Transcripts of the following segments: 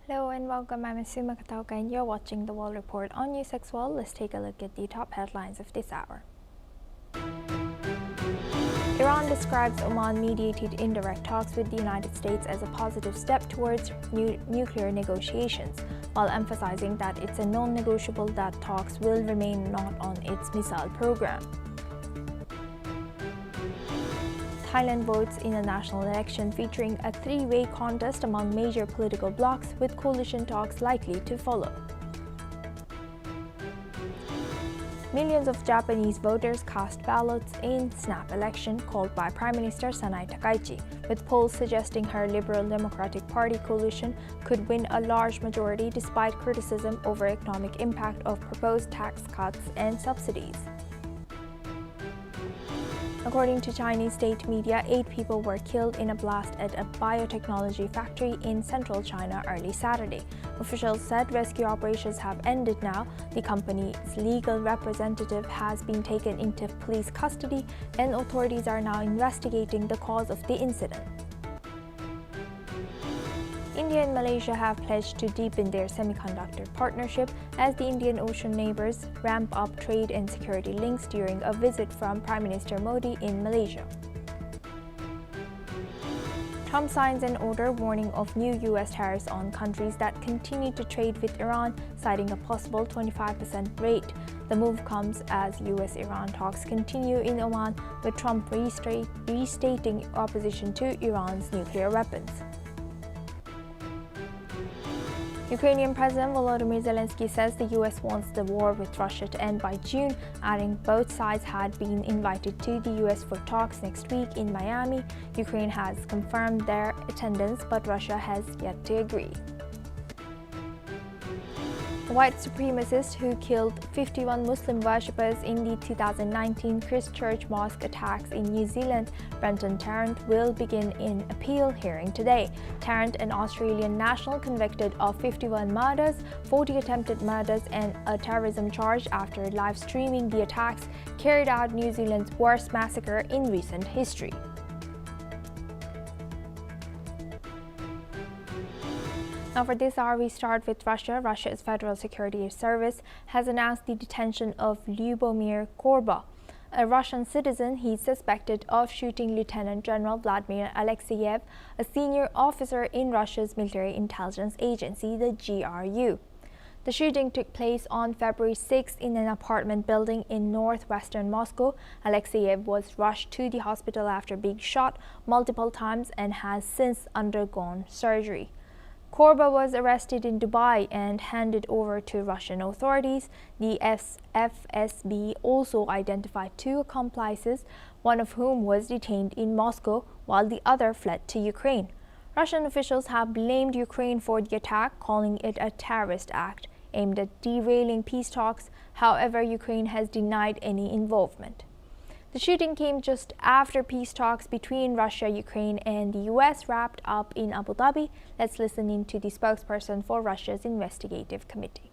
Hello and welcome. I'm Asuma Katauka and you're watching the World Report on NewsX World. Let's take a look at the top headlines of this hour. Iran describes Oman-mediated indirect talks with the United States as a positive step towards nuclear negotiations, while emphasizing that it's a non-negotiable that talks will remain not on its missile program. Thailand votes in a national election featuring a three-way contest among major political blocs, with coalition talks likely to follow. Millions of Japanese voters cast ballots in snap election called by Prime Minister Sanai Takaichi, with polls suggesting her Liberal Democratic Party coalition could win a large majority despite criticism over economic impact of proposed tax cuts and subsidies. According to Chinese state media, 8 people were killed in a blast at a biotechnology factory in central China early Saturday. Officials said rescue operations have ended now. The company's legal representative has been taken into police custody, and authorities are now investigating the cause of the incident. India and Malaysia have pledged to deepen their semiconductor partnership as the Indian Ocean neighbors ramp up trade and security links during a visit from Prime Minister Modi in Malaysia. Trump signs an order warning of new U.S. tariffs on countries that continue to trade with Iran, citing a possible 25% rate. The move comes as U.S.-Iran talks continue in Oman, with Trump restating opposition to Iran's nuclear weapons. Ukrainian President Volodymyr Zelensky says the U.S. wants the war with Russia to end by June, adding both sides had been invited to the U.S. for talks next week in Miami. Ukraine has confirmed their attendance, but Russia has yet to agree. The white supremacist who killed 51 Muslim worshippers in the 2019 Christchurch mosque attacks in New Zealand, Brenton Tarrant, will begin an appeal hearing today. Tarrant, an Australian national convicted of 51 murders, 40 attempted murders and a terrorism charge after live streaming the attacks, carried out New Zealand's worst massacre in recent history. Now for this hour, we start with Russia. Russia's Federal Security Service has announced the detention of Lyubomir Korba, a Russian citizen. He's suspected of shooting Lieutenant General Vladimir Alexeyev, a senior officer in Russia's military intelligence agency, the GRU. The shooting took place on February 6 in an apartment building in northwestern Moscow. Alexeyev was rushed to the hospital after being shot multiple times and has since undergone surgery. Korba was arrested in Dubai and handed over to Russian authorities. The FSB also identified 2 accomplices, one of whom was detained in Moscow while the other fled to Ukraine. Russian officials have blamed Ukraine for the attack, calling it a terrorist act aimed at derailing peace talks. However, Ukraine has denied any involvement. The shooting came just after peace talks between Russia, Ukraine, and the U.S. wrapped up in Abu Dhabi. Let's listen in to the spokesperson for Russia's investigative committee.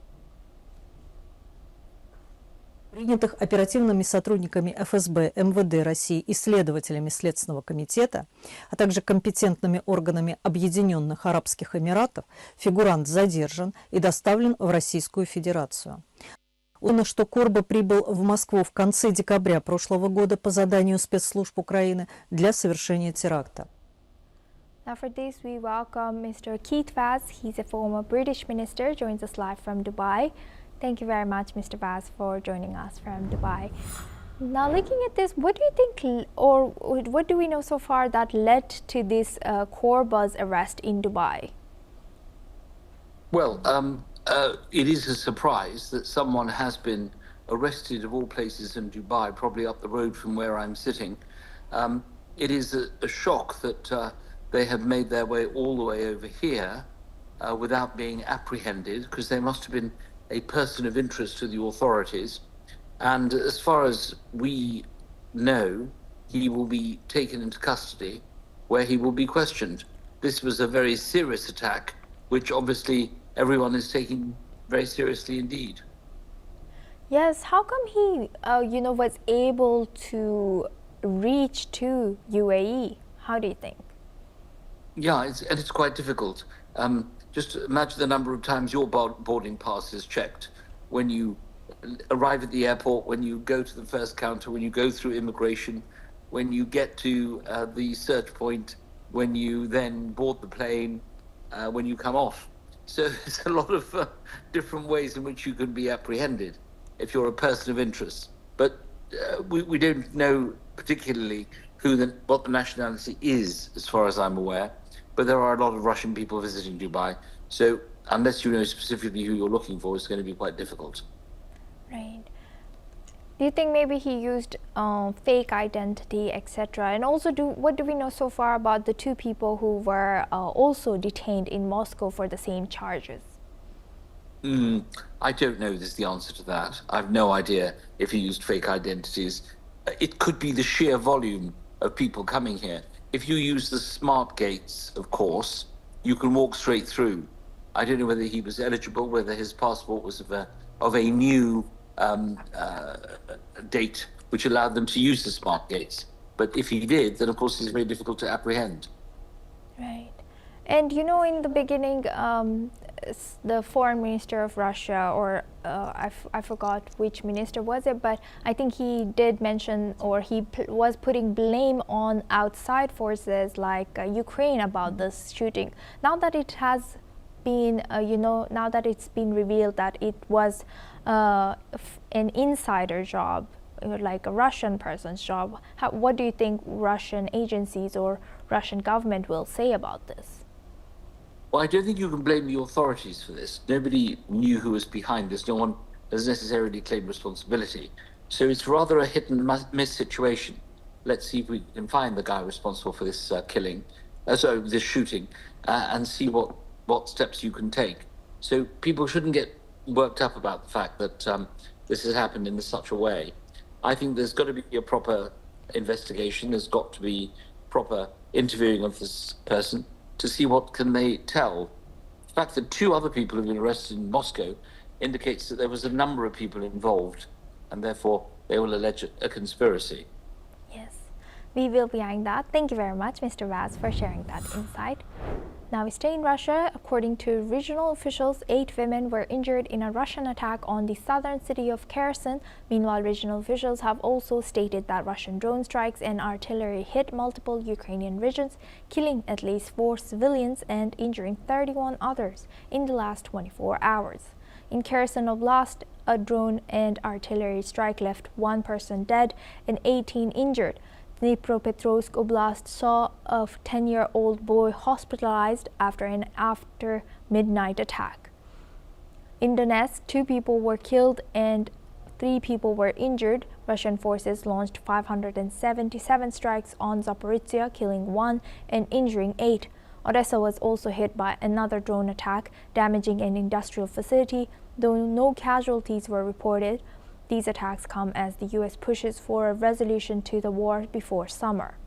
Принятых оперативными сотрудниками ФСБ, МВД России и следователями Следственного комитета, а также компетентными органами Объединенных Арабских Эмиратов, фигурант задержан и доставлен в Российскую Федерацию. Узнано, что Корба прибыл в Москву в конце декабря прошлого года по заданию спецслужб Украины для совершения теракта. Now for this, we welcome Mr. Keith Vaz. He's a former British minister, joins us live from Dubai. Thank you very much, Mr. Vaz, for joining us from Dubai. Now, looking at this, what do you think, or what do we know so far that led to this Korba's arrest in Dubai? Well, it is a surprise that someone has been arrested, of all places, in Dubai, probably up the road from where I'm sitting. It is a shock that they have made their way all the way over here without being apprehended, because they must have been a person of interest to the authorities. And as far as we know, he will be taken into custody, where he will be questioned. This was a very serious attack, which obviously everyone is taking very seriously indeed. Yes, how come he, was able to reach to UAE? How do you think? Yeah, it's quite difficult. Just imagine the number of times your boarding pass is checked when you arrive at the airport, when you go to the first counter, when you go through immigration, when you get to the search point, when you then board the plane, when you come off. So there's a lot of different ways in which you can be apprehended if you're a person of interest. But we don't know particularly what the nationality is, as far as I'm aware. But there are a lot of Russian people visiting Dubai. So unless you know specifically who you're looking for, it's going to be quite difficult. Right. Do you think maybe he used fake identity, etc.? And also, what do we know so far about the two people who were also detained in Moscow for the same charges? I don't know is the answer to that. I've no idea if he used fake identities. It could be the sheer volume of people coming here. If you use the smart gates, of course, you can walk straight through. I don't know whether he was eligible, whether his passport was of a new date which allowed them to use the smart gates. But if he did, then of course it's very difficult to apprehend. Right. And you know, in the beginning, the foreign minister of Russia, or I forgot which minister was it, but I think he did mention, or he was putting blame on outside forces like Ukraine about this shooting. Now that it has been, now that it's been revealed that it was an insider job, like a Russian person's job, what do you think Russian agencies or Russian government will say about this? Well, I don't think you can blame the authorities for this. Nobody knew who was behind this. No one has necessarily claimed responsibility. So it's rather a hit and miss situation. Let's see if we can find the guy responsible for this this shooting, and see what steps you can take. So people shouldn't get worked up about the fact that this has happened in such a way. I think there's got to be a proper investigation. There's got to be proper interviewing of this person to see what can they tell. The fact that 2 other people have been arrested in Moscow indicates that there was a number of people involved, and therefore they will allege a conspiracy. Yes, we will be eyeing that. Thank you very much, Mr. Vaz, for sharing that insight. Now we stay in Russia. According to regional officials, 8 women were injured in a Russian attack on the southern city of Kherson. Meanwhile, regional officials have also stated that Russian drone strikes and artillery hit multiple Ukrainian regions, killing at least 4 civilians and injuring 31 others in the last 24 hours. In Kherson Oblast, a drone and artillery strike left 1 person dead and 18 injured. Dnipropetrovsk Oblast saw a 10-year-old boy hospitalized after an after-midnight attack. In Donetsk, 2 people were killed and 3 people were injured. Russian forces launched 577 strikes on Zaporizhzhia, killing 1 and injuring 8. Odessa was also hit by another drone attack, damaging an industrial facility, though no casualties were reported. These attacks come as the U.S. pushes for a resolution to the war before summer.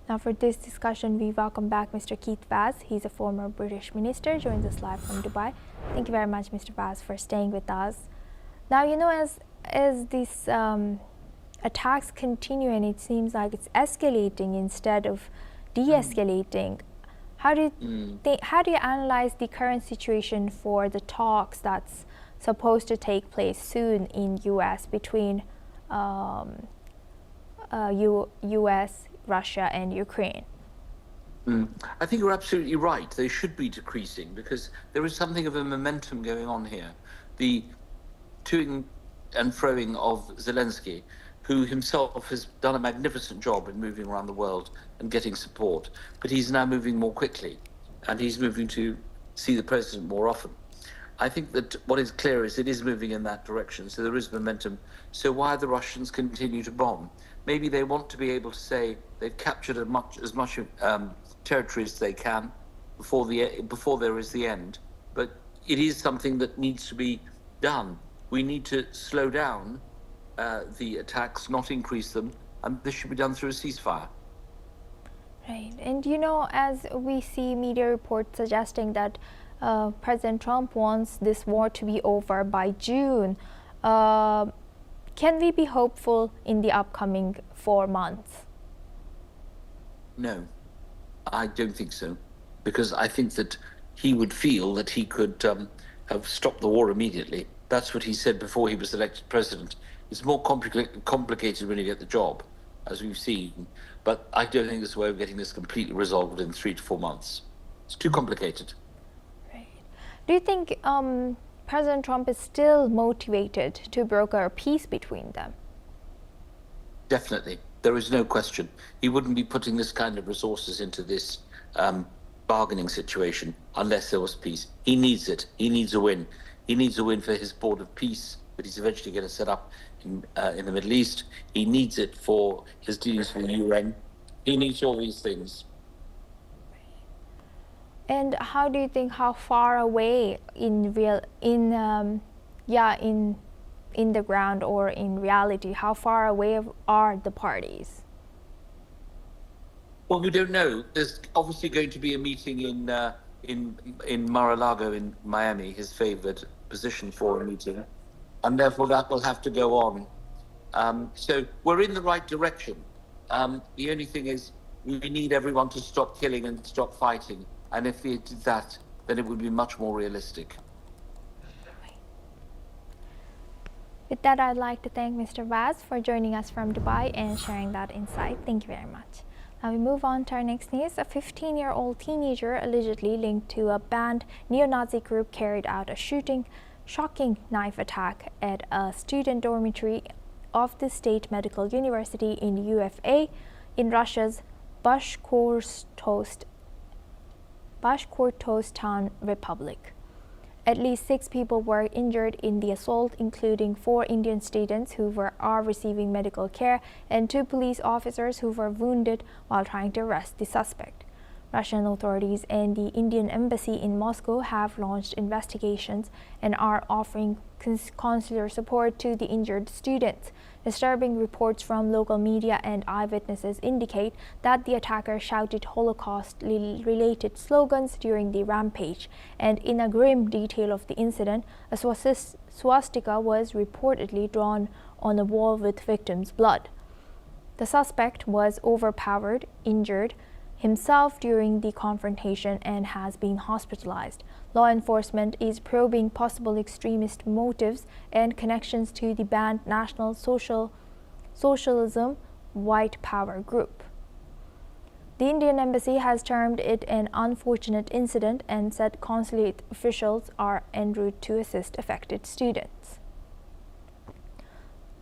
Now for this discussion, we welcome back Mr. Keith Vaz. He's a former British minister, joins us live from Dubai. Thank you very much, Mr. Vaz, for staying with us. Now, you know, as these attacks continue and it seems like it's escalating instead of de-escalating, how do you analyze the current situation for the talks that's supposed to take place soon in U.S. between U.S., Russia, and Ukraine? I think you're absolutely right. They should be decreasing because there is something of a momentum going on here. The toing and froing of Zelensky, who himself has done a magnificent job in moving around the world and getting support, but he's now moving more quickly and he's moving to see the president more often. I think that what is clear is it is moving in that direction, so there is momentum. So why the Russians continue to bomb? Maybe they want to be able to say they've captured as much territory as they can before there is the end. But it is something that needs to be done. We need to slow down the attacks, not increase them, and this should be done through a ceasefire. Right, and you know, as we see media reports suggesting that President Trump wants this war to be over by June, can we be hopeful in the upcoming 4 months? No. I don't think so, because I think that he would feel that he could have stopped the war immediately. That's what he said before he was elected president. It's more complicated when you get the job, as we've seen, but I don't think there's a way of getting this completely resolved within 3 to 4 months. It's too complicated. Right. Do you think President Trump is still motivated to broker a peace between them? Definitely. There is no question. He wouldn't be putting this kind of resources into this bargaining situation unless there was peace. He needs it. He needs a win. He needs a win for his board of peace that he's eventually going to set up in the Middle East. He needs it for his dealings with the UN. He needs all these things. And how do you think, how far away in the ground or in reality, how far away are the parties? Well, we don't know. There's obviously going to be a meeting in Mar-a-Lago in Miami, his favored position for a meeting, and therefore that will have to go on. So we're in the right direction. The only thing is we need everyone to stop killing and stop fighting. And if we did that, then it would be much more realistic. With that, I'd like to thank Mr. Vaz for joining us from Dubai and sharing that insight. Thank you very much. Now we move on to our next news. A 15-year-old teenager allegedly linked to a banned neo-Nazi group carried out a shocking knife attack at a student dormitory of the State Medical University in UFA in Russia's Bashkortostan Republic. At least 6 people were injured in the assault, including 4 Indian students who are receiving medical care and 2 police officers who were wounded while trying to arrest the suspect. Russian authorities and the Indian embassy in Moscow have launched investigations and are offering consular support to the injured students. Disturbing reports from local media and eyewitnesses indicate that the attacker shouted Holocaust-related slogans during the rampage, and in a grim detail of the incident, a swastika was reportedly drawn on a wall with victims' blood. The suspect was overpowered, injured himself during the confrontation, and has been hospitalized. Law enforcement is probing possible extremist motives and connections to the banned National Socialism White Power group. The Indian embassy has termed it an unfortunate incident and said consulate officials are en route to assist affected students.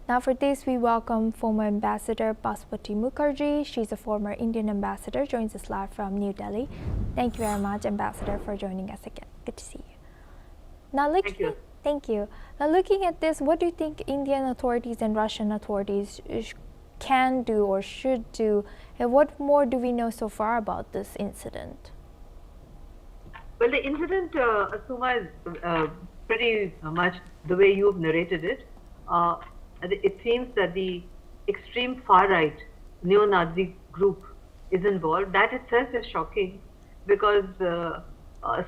Now for this, we welcome former Ambassador Baswati Mukherjee. She's a former Indian ambassador, joins us live from New Delhi. Thank you very much, Ambassador, for joining us again. Good to see you. Now, thank you. Now, looking at this, what do you think Indian authorities and Russian authorities can do or should do? And what more do we know so far about this incident? Well, the incident, Asuma, is pretty much the way you've narrated it. It seems that the extreme far-right neo-Nazi group is involved. That itself is shocking because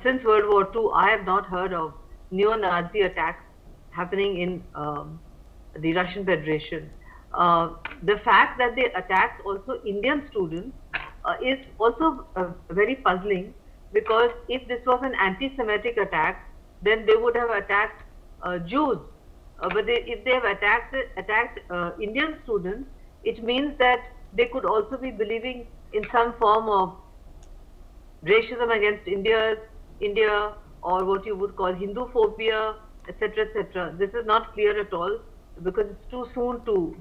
since World War II, I have not heard of neo-Nazi attacks happening in the Russian Federation. The fact that they attacked also Indian students is also very puzzling, because if this was an anti-Semitic attack, then they would have attacked Jews. But if they have attacked Indian students, it means that they could also be believing in some form of racism against India, or what you would call Hindu phobia, etc., etc. This is not clear at all because it's too soon to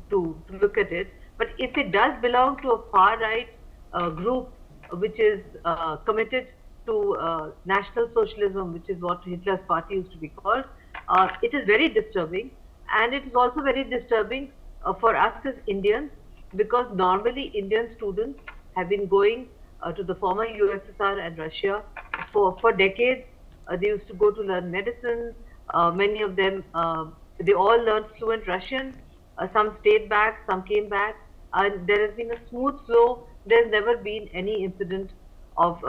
look at it. But if it does belong to a far-right group which is committed to National Socialism, which is what Hitler's party used to be called, it is very disturbing, and it is also very disturbing for us as Indians, because normally Indian students have been going to the former USSR and Russia for decades. They used to go to learn medicine. Many of them, they all learned fluent Russian. Some stayed back, some came back, and there has been a smooth flow. There's never been any incident of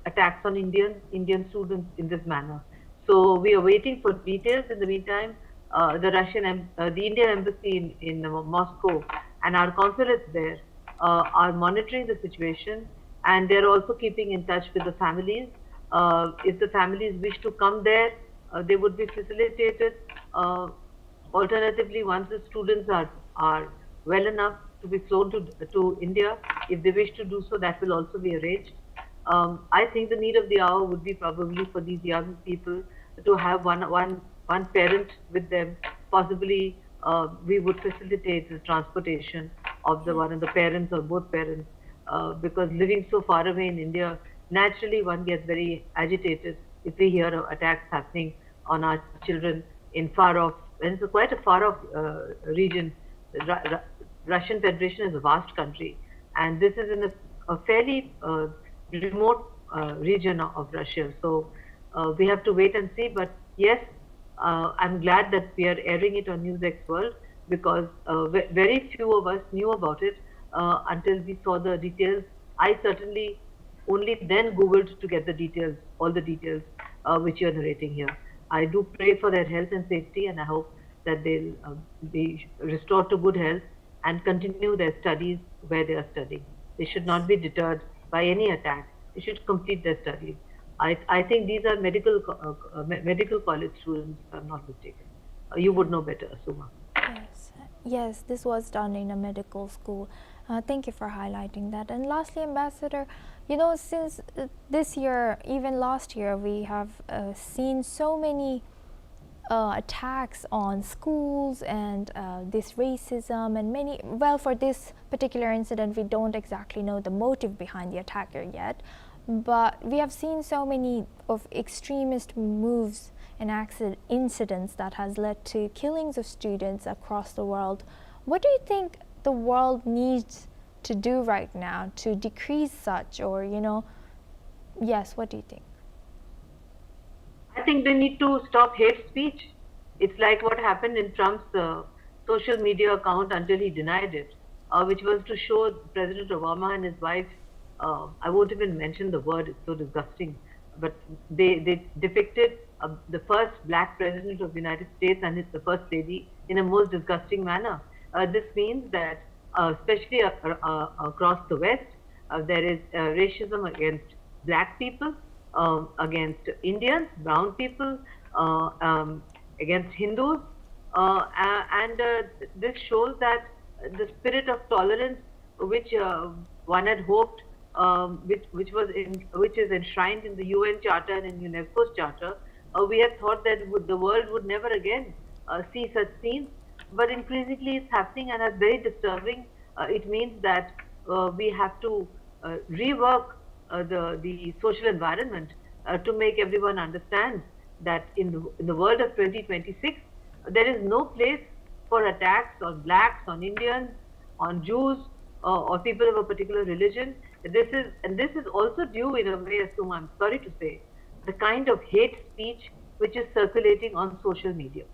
attacks on Indian students in this manner. So we are waiting for details. In the meantime, the Indian embassy in Moscow and our consulates there are monitoring the situation, and they're also keeping in touch with the families. If the families wish to come there, they would be facilitated. Alternatively, once the students are well enough to be flown to India, if they wish to do so, that will also be arranged. I think the need of the hour would be probably for these young people to have one parent with them. Possibly, we would facilitate the transportation of the one of the parents or both parents, because living so far away in India, naturally one gets very agitated if we hear of attacks happening on our children in far off, and it's quite a far off region. Russian Federation is a vast country, and this is in a fairly remote region of Russia. So we have to wait and see. But yes, I'm glad that we are airing it on NewsX World, because very few of us knew about it until we saw the details. I certainly only then Googled to get the details, all the details which you're narrating here. I do pray for their health and safety, and I hope that they'll be restored to good health and continue their studies where they are studying. They should not be deterred by any attack. They should complete their studies. I think these are medical college students, if I'm not mistaken. You would know better, Asuma. Yes, this was done in a medical school. Thank you for highlighting that. And lastly, Ambassador, you know, since this year, even last year, we have seen so many attacks on schools and this racism and many, well, for this particular incident, we don't exactly know the motive behind the attacker yet, but we have seen so many of extremist moves and incidents that has led to killings of students across the world. What do you think the world needs to do right now to decrease such, or, you know, yes, what do you think? I think they need to stop hate speech. It's like what happened in Trump's social media account until he denied it, which was to show President Obama and his wife, I won't even mention the word, it's so disgusting, but they depicted the first black president of the United States and the first lady in a most disgusting manner. This means that, especially across the West, there is racism against black people, against Indians, brown people, against Hindus, and this shows that the spirit of tolerance, which one had hoped, which is enshrined in the UN Charter and in UNESCO's Charter, we had thought that the world would never again see such scenes, but increasingly it's happening, and it's very disturbing. It means that we have to rework the social environment to make everyone understand that in the world of 2026, there is no place for attacks on blacks, on Indians, on Jews, or people of a particular religion. This is also due, in a way, Asuma, I'm sorry to say, the kind of hate speech which is circulating on social media.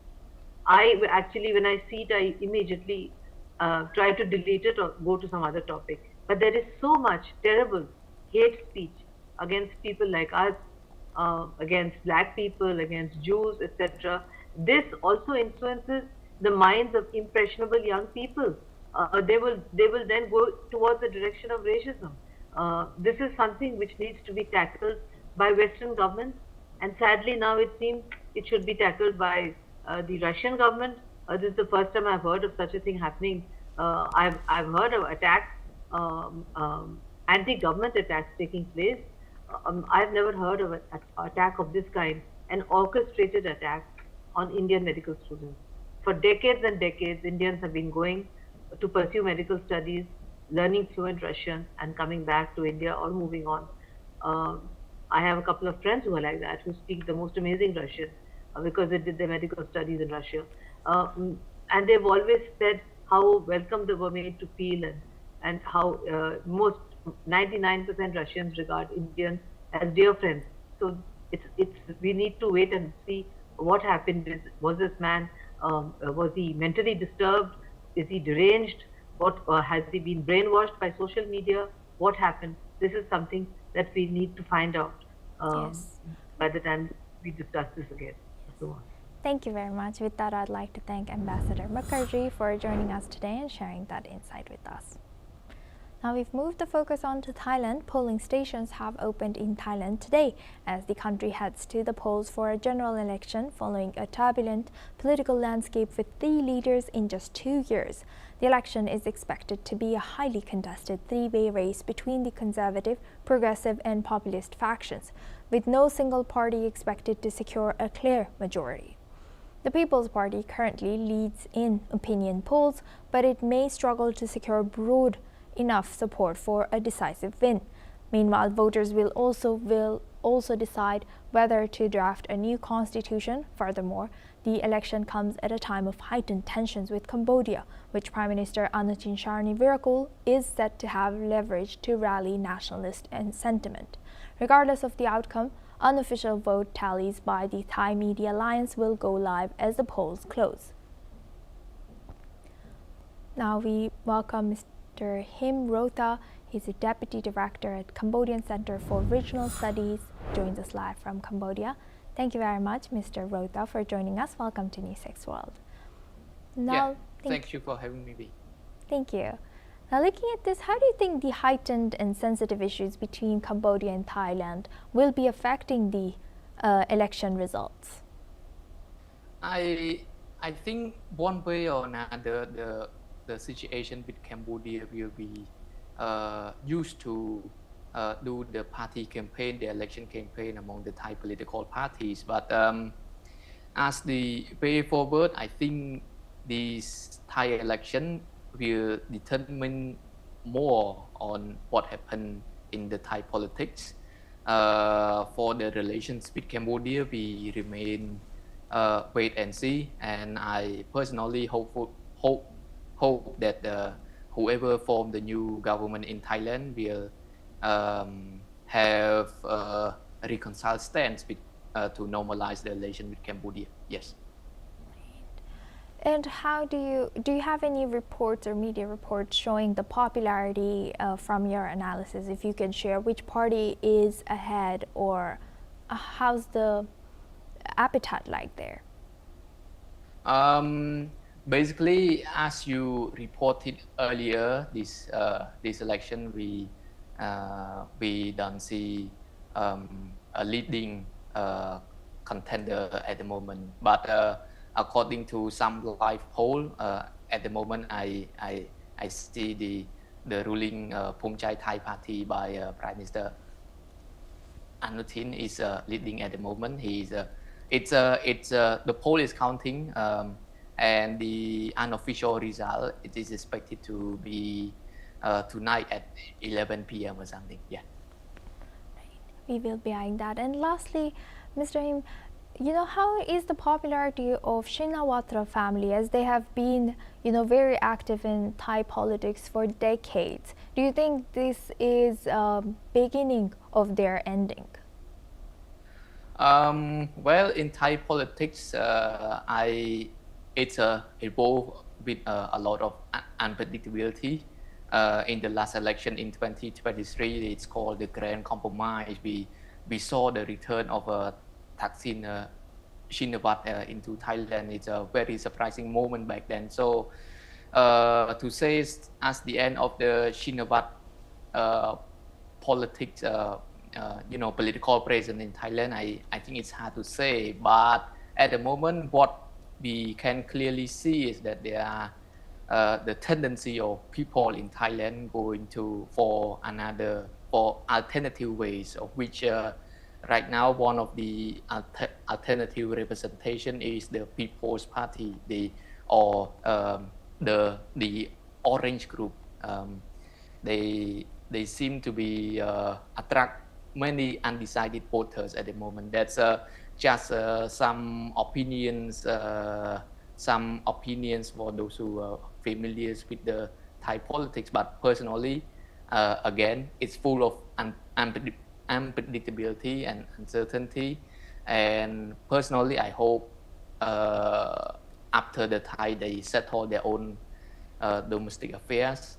I actually, when I see it, I immediately try to delete it or go to some other topic. But there is so much terrible hate speech against people like us, against black people, against Jews, etc. This also influences the minds of impressionable young people. They will then go towards the direction of racism. This is something which needs to be tackled by Western governments, and sadly now it seems it should be tackled by the Russian government. This is the first time I've heard of such a thing happening. I've heard of attacks, anti-government attacks taking place. I've never heard of an attack of this kind, an orchestrated attack on Indian medical students. For decades and decades, Indians have been going to pursue medical studies, learning fluent Russian, and coming back to India or moving on. I have a couple of friends who are like that, who speak the most amazing Russian because they did their medical studies in Russia. And they've always said how welcome they were made to feel, and how most 99% Russians regard Indians as dear friends. So we need to wait and see what happened. Was this man, was he mentally disturbed? Is he deranged? What has he been brainwashed by social media? What happened? This is something that we need to find out by the time we discuss this again. So on. Thank you very much. With that, I'd like to thank Ambassador Mukherjee for joining us today and sharing that insight with us. Now we've moved the focus on to Thailand. Polling stations have opened in Thailand today as the country heads to the polls for a general election following a turbulent political landscape with 3 leaders in just 2 years. The election is expected to be a highly contested 3-way race between the conservative, progressive and populist factions, with no single party expected to secure a clear majority. The People's Party currently leads in opinion polls, but it may struggle to secure broad enough support for a decisive win. Meanwhile, voters will also decide whether to draft a new constitution. Furthermore, the election comes at a time of heightened tensions with Cambodia, which Prime Minister Anutin Charnvirakul is set to have leverage to rally nationalist sentiment. Regardless of the outcome, unofficial vote tallies by the Thai Media Alliance will go live as the polls close. Now we welcome Mr. Him Rotha. He's a Deputy Director at Cambodian Center for Regional Studies, joins us live from Cambodia. Thank you very much, Mr. Rotha, for joining us. Welcome to NewsX World. Now, thank you for having me. Thank you. Now, looking at this, how do you think the heightened and sensitive issues between Cambodia and Thailand will be affecting the election results? I think one way or another, the situation with Cambodia will be used to do the party campaign, the election campaign among the Thai political parties. But as the way forward, I think this Thai election will determine more on what happened in the Thai politics. For the relations with Cambodia, we remain wait and see, and I personally hope that whoever form the new government in Thailand will have a reconciled stance with, to normalize the relation with Cambodia. Yes. And how do you have any reports or media reports showing the popularity from your analysis? If you can share which party is ahead, or how's the appetite like there? Basically, as you reported earlier, this election we don't see a leading contender at the moment, but according to some live poll, at the moment I see the ruling Phumchai Thai party by Prime Minister Anutin is leading at the moment. The poll is counting, and the unofficial result it is expected to be tonight at 11 p.m. or something. Yeah. We will be eyeing that. And lastly, Mr. Him, how is the popularity of Shinawatra family, as they have been, very active in Thai politics for decades? Do you think this is beginning of their ending? Well, in Thai politics, it's evolved with a lot of unpredictability. In the last election in 2023, it's called the Grand Compromise. We saw the return of Thaksin Shinawatra into Thailand. It's a very surprising moment back then. So to say as the end of the Shinawatra politics, political presence in Thailand, I think it's hard to say. But at the moment, what we can clearly see is that there are the tendency of people in Thailand going for alternative ways, of which right now one of the alternative representation is the People's Party, the Orange Group. They seem to be attract many undecided voters at the moment. That's just some opinions for those who are familiar with the Thai politics. But personally, again, it's full of unpredictability and uncertainty. And personally, I hope after the Thai they settle their own domestic affairs,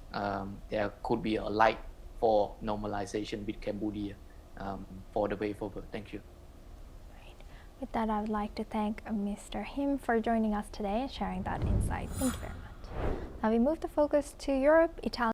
there could be a light for normalization with Cambodia for the way forward. Thank you. With that, I would like to thank Mr. Him for joining us today and sharing that insight. Thank you very much. Now we move the focus to Europe. Italian